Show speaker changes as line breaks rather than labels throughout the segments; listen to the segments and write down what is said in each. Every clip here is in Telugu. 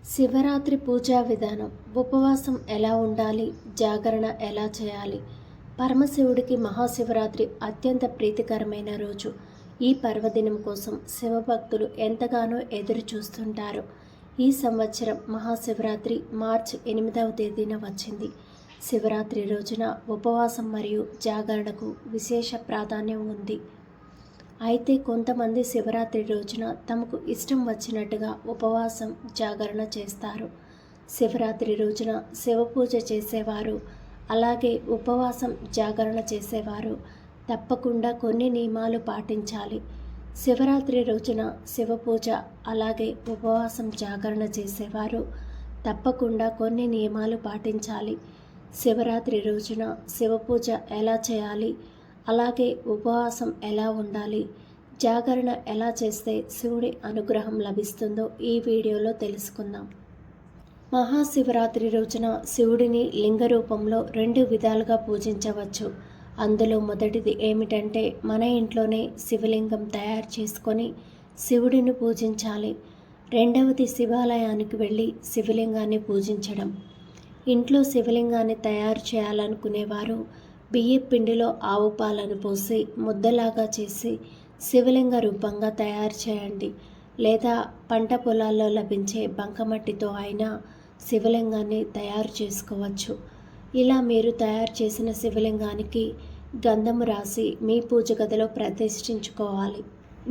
శివరాత్రి పూజా విధానం. ఉపవాసం ఎలా ఉండాలి? జాగరణ ఎలా చేయాలి? పరమశివుడికి మహాశివరాత్రి అత్యంత ప్రీతికరమైన రోజు. ఈ పర్వదినం కోసం శివభక్తులు ఎంతగానో ఎదురు చూస్తుంటారు. ఈ సంవత్సరం మహాశివరాత్రి మార్చి 8వ తేదీన వచ్చింది. శివరాత్రి రోజున ఉపవాసం మరియు జాగరణకు విశేష ప్రాధాన్యం ఉంది. అయితే కొంతమంది శివరాత్రి రోజున తమకు ఇష్టం వచ్చినట్టుగా ఉపవాసం జాగరణ చేస్తారు. శివరాత్రి రోజున శివపూజ చేసేవారు, అలాగే ఉపవాసం జాగరణ చేసేవారు తప్పకుండా కొన్ని నియమాలు పాటించాలి. శివరాత్రి రోజున శివపూజ అలాగే ఉపవాసం జాగరణ చేసేవారు తప్పకుండా కొన్ని నియమాలు పాటించాలి. శివరాత్రి రోజున శివపూజ ఎలా చేయాలి, అలాగే ఉపవాసం ఎలా ఉండాలి, జాగరణ ఎలా చేస్తే శివుడి అనుగ్రహం లభిస్తుందో ఈ వీడియోలో తెలుసుకుందాం. మహాశివరాత్రి రోజున శివుడిని లింగ రూపంలో 2 విధాలుగా పూజించవచ్చు. అందులో మొదటిది ఏమిటంటే మన ఇంట్లోనే శివలింగం తయారు చేసుకొని శివుడిని పూజించాలి. రెండవది శివాలయానికి వెళ్ళి శివలింగాన్ని పూజించడం. ఇంట్లో శివలింగాన్ని తయారు చేయాలనుకునేవారు బియ్యం పిండిలో ఆవు పాలను పోసి ముద్దలాగా చేసి శివలింగ రూపంగా తయారు చేయండి. లేదా పంట పొలాల్లో లభించే బంకమట్టితో అయినా శివలింగాన్ని తయారు చేసుకోవచ్చు. ఇలా మీరు తయారు చేసిన శివలింగానికి గంధము రాసి మీ పూజ గదిలో ప్రతిష్ఠించుకోవాలి.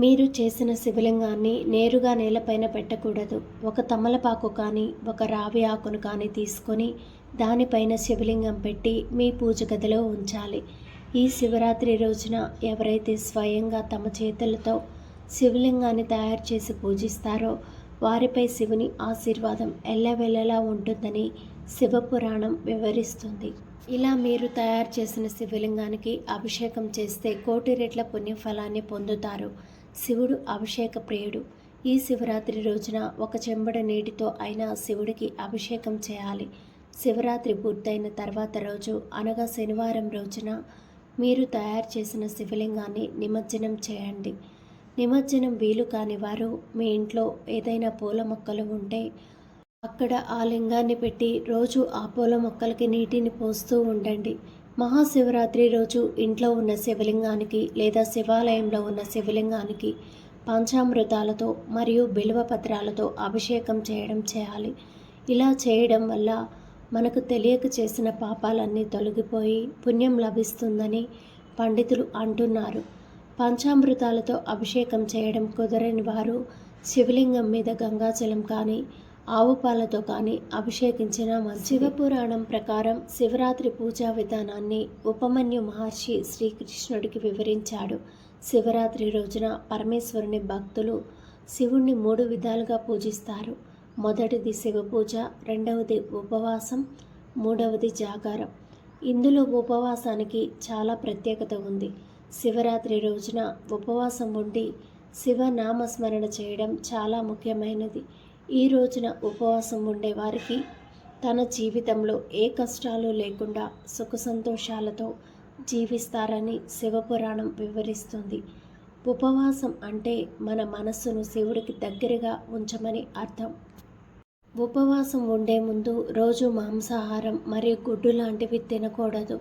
మీరు చేసిన శివలింగాన్ని నేరుగా నేలపైన పెట్టకూడదు. ఒక తమలపాకు కానీ ఒక రావి ఆకును కానీ తీసుకొని దానిపైన శివలింగం పెట్టి మీ పూజ గదిలో ఉంచాలి. ఈ శివరాత్రి రోజున ఎవరైతే స్వయంగా తమ చేతులతో శివలింగాన్ని తయారు చేసి పూజిస్తారో వారిపై శివుని ఆశీర్వాదం ఎల్లవెల్లలా ఉంటుందని శివపురాణం వివరిస్తుంది. ఇలా మీరు తయారు చేసిన శివలింగానికి అభిషేకం చేస్తే 1,000,000 రెట్ల పుణ్యఫలాన్ని పొందుతారు. శివుడు అభిషేక ప్రియుడు. ఈ శివరాత్రి రోజున ఒక చెంబుడు నీటితో అయినా శివుడికి అభిషేకం చేయాలి. శివరాత్రి పూర్తయిన తర్వాత రోజు అనగా శనివారం రోజున మీరు తయారు చేసిన శివలింగాన్ని నిమజ్జనం చేయండి. నిమజ్జనం వీలు కాని వారు మీ ఇంట్లో ఏదైనా పూల మొక్కలు ఉంటే అక్కడ ఆ లింగాన్ని పెట్టి రోజు ఆ పూల మొక్కలకి నీటిని పోస్తూ ఉండండి. మహాశివరాత్రి రోజు ఇంట్లో ఉన్న శివలింగానికి లేదా శివాలయంలో ఉన్న శివలింగానికి పంచామృతాలతో మరియు బిల్వపత్రాలతో అభిషేకం చేయాలి. ఇలా చేయడం వల్ల మనకు తెలియక చేసిన పాపాలన్నీ తొలగిపోయి పుణ్యం లభిస్తుందని పండితులు అంటున్నారు. పంచామృతాలతో అభిషేకం చేయడం కుదరని వారు శివలింగం మీద గంగాజలం కానీ ఆవు పాలతో కానీ అభిషేకించిన మంచిది. శివపురాణం ప్రకారం శివరాత్రి పూజా విధానాన్ని ఉపమన్యు మహర్షి శ్రీకృష్ణుడికి వివరించాడు. శివరాత్రి రోజున పరమేశ్వరుని భక్తులు శివుణ్ణి 3 విధాలుగా పూజిస్తారు. మొదటిది శివపూజ, రెండవది ఉపవాసం, మూడవది జాగారం. ఇందులో ఉపవాసానికి చాలా ప్రత్యేకత ఉంది. శివరాత్రి రోజున ఉపవాసం ఉండి శివనామస్మరణ చేయడం చాలా ముఖ్యమైనది. ఈ రోజున ఉపవాసం ఉండే వారికి తన జీవితంలో ఏ కష్టాలు లేకుండా సుఖ సంతోషాలతో జీవిస్తారని శివపురాణం వివరిస్తుంది. ఉపవాసం అంటే మన మనస్సును శివుడికి దగ్గరగా ఉంచమని అర్థం. ఉపవాసం ఉండే ముందు రోజు మాంసాహారం మరియు గుడ్డు లాంటివి తినకూడదు.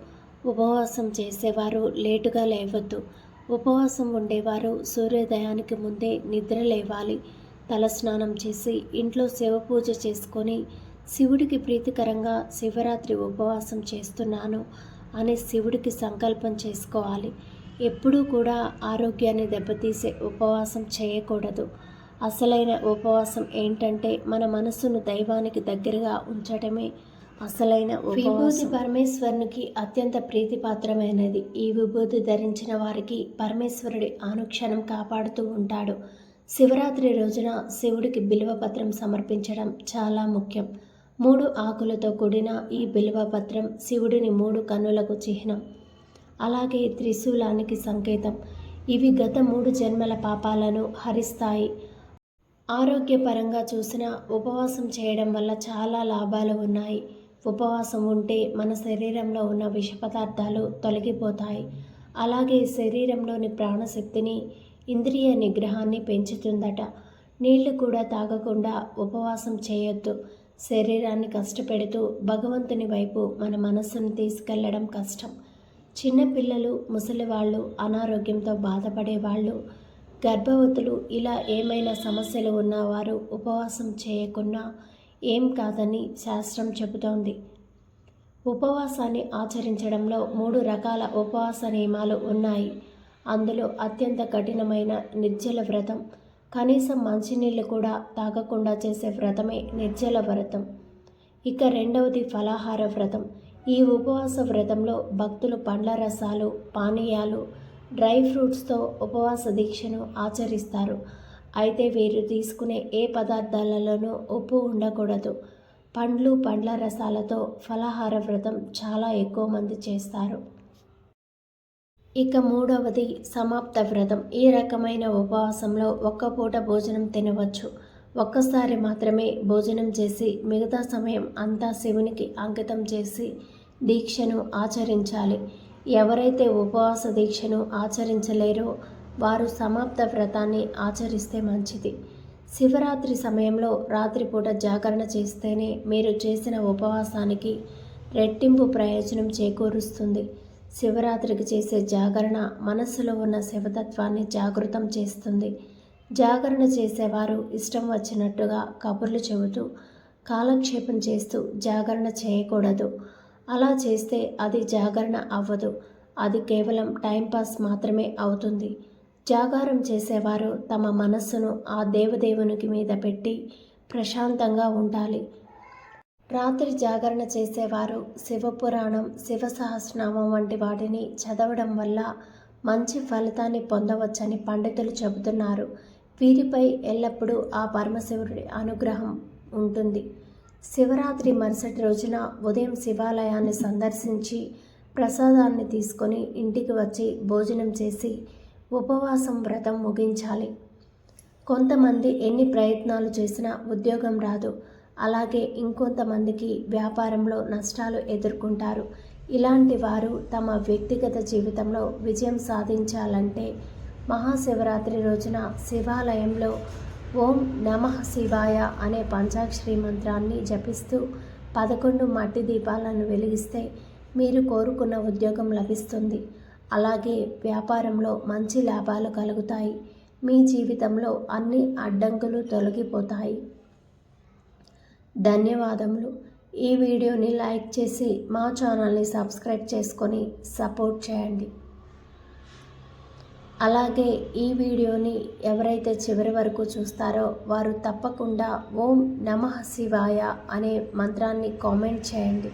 ఉపవాసం చేసేవారు లేటుగా లేవద్దు. ఉపవాసం ఉండేవారు సూర్యోదయానికి ముందే నిద్ర లేవాలి. తలస్నానం చేసి ఇంట్లో శివపూజ చేసుకొని శివుడికి ప్రీతికరంగా శివరాత్రి ఉపవాసం చేస్తున్నాను అని శివుడికి సంకల్పం చేసుకోవాలి. ఎప్పుడూ కూడా ఆరోగ్యాన్ని దెబ్బతీసే ఉపవాసం చేయకూడదు. అసలైన ఉపవాసం ఏంటంటే మన మనస్సును దైవానికి దగ్గరగా ఉంచటమే అసలైన విభూతి. పరమేశ్వరునికి అత్యంత ప్రీతిపాత్రమైనది. ఈ విభూతి ధరించిన వారికి పరమేశ్వరుడి అనుక్షణం కాపాడుతూ ఉంటాడు. శివరాత్రి రోజున శివుడికి బిల్వపత్రం సమర్పించడం చాలా ముఖ్యం. 3 ఆకులతో కూడిన ఈ బిల్వపత్రం శివుడిని 3 కన్నులకు చిహ్నం, అలాగే త్రిశూలానికి సంకేతం. ఇవి గత 3 జన్మల పాపాలను హరిస్తాయి. ఆరోగ్యపరంగా చూసిన ఉపవాసం చేయడం వల్ల చాలా లాభాలు ఉన్నాయి. ఉపవాసం ఉంటే మన శరీరంలో ఉన్న విష పదార్థాలు తొలగిపోతాయి. అలాగే శరీరంలోని ప్రాణశక్తిని, ఇంద్రియ నిగ్రహాన్ని పెంచుతుందట. నీళ్లు కూడా తాగకుండా ఉపవాసం చేయొద్దు. శరీరాన్ని కష్టపెడుతూ భగవంతుని వైపు మన మనస్సును తీసుకెళ్లడం కష్టం. చిన్నపిల్లలు, ముసలివాళ్ళు, అనారోగ్యంతో బాధపడేవాళ్ళు, గర్భవతులు ఇలా ఏమైనా సమస్యలు ఉన్నవారు ఉపవాసం చేయకున్నా ఏం కాదని శాస్త్రం చెబుతోంది. ఉపవాసాన్ని ఆచరించడంలో 3 రకాల ఉపవాస నియమాలు ఉన్నాయి. అందులో అత్యంత కఠినమైన నిర్జల వ్రతం, కనీసం మంచినీళ్ళు కూడా తాగకుండా చేసే వ్రతమే నిర్జల వ్రతం. ఇక రెండవది ఫలాహార వ్రతం. ఈ ఉపవాస వ్రతంలో భక్తులు పండ్ల రసాలు, పానీయాలు, డ్రై ఫ్రూట్స్తో ఉపవాస దీక్షను ఆచరిస్తారు. అయితే వీరు తీసుకునే ఏ పదార్థాలలోనూ ఉప్పు ఉండకూడదు. పండ్లు, పండ్ల రసాలతో ఫలాహార వ్రతం చాలా ఎక్కువ మంది చేస్తారు. ఇక మూడవది సమాప్త వ్రతం. ఈ రకమైన ఉపవాసంలో ఒక్క పూట భోజనం తినవచ్చు. ఒక్కసారి మాత్రమే భోజనం చేసి మిగతా సమయం అంతా శివునికి అంకితం చేసి దీక్షను ఆచరించాలి. ఎవరైతే ఉపవాస దీక్షను ఆచరించలేరో వారు సమాప్త వ్రతాన్ని ఆచరిస్తే మంచిది. శివరాత్రి సమయంలో రాత్రిపూట జాగరణ చేస్తేనే మీరు చేసిన ఉపవాసానికి రెట్టింపు ప్రయోజనం చేకూరుస్తుంది. శివరాత్రికి చేసే జాగరణ మనస్సులో ఉన్న శివతత్వాన్ని జాగృతం చేస్తుంది. జాగరణ చేసేవారు ఇష్టం వచ్చినట్టుగా కబుర్లు చెబుతూ కాలక్షేపం చేస్తూ జాగరణ చేయకూడదు. అలా చేస్తే అది జాగరణ అవ్వదు. అది కేవలం టైంపాస్ మాత్రమే అవుతుంది. జాగారం చేసేవారు తమ మనస్సును ఆ దేవదేవునికి మీద పెట్టి ప్రశాంతంగా ఉండాలి. రాత్రి జాగరణ చేసేవారు శివపురాణం, శివ సహస్రనామం వంటి వాటిని చదవడం వల్ల మంచి ఫలితాన్ని పొందవచ్చని పండితులు చెబుతున్నారు. వీరిపై ఎల్లప్పుడూ ఆ పరమశివుడి అనుగ్రహం ఉంటుంది. శివరాత్రి మరుసటి రోజున ఉదయం శివాలయాన్ని సందర్శించి ప్రసాదాన్ని తీసుకొని ఇంటికి వచ్చి భోజనం చేసి ఉపవాసం వ్రతం ముగించాలి. కొంతమంది ఎన్ని ప్రయత్నాలు చేసినా ఉద్యోగం రాదు. అలాగే ఇంకొంతమందికి వ్యాపారంలో నష్టాలు ఎదుర్కొంటారు. ఇలాంటి వారు తమ వ్యక్తిగత జీవితంలో విజయం సాధించాలంటే మహాశివరాత్రి రోజున శివాలయంలో ఓం నమః శివాయ అనే పంచాక్షరి మంత్రాన్ని జపిస్తూ 11 మట్టి దీపాలను వెలిగిస్తే మీరు కోరుకున్న ఉద్యోగం లభిస్తుంది. అలాగే వ్యాపారంలో మంచి లాభాలు కలుగుతాయి. మీ జీవితంలో అన్ని అడ్డంకులు తొలగిపోతాయి. ధన్యవాదములు. ఈ వీడియోని లైక్ చేసి మా ఛానల్ని సబ్స్క్రైబ్ చేసుకొని సపోర్ట్ చేయండి. అలాగే ఈ వీడియోని ఎవరైతే చివరి వరకు చూస్తారో వారు తప్పకుండా ఓం నమః శివాయ అనే మంత్రాన్ని కామెంట్ చేయండి.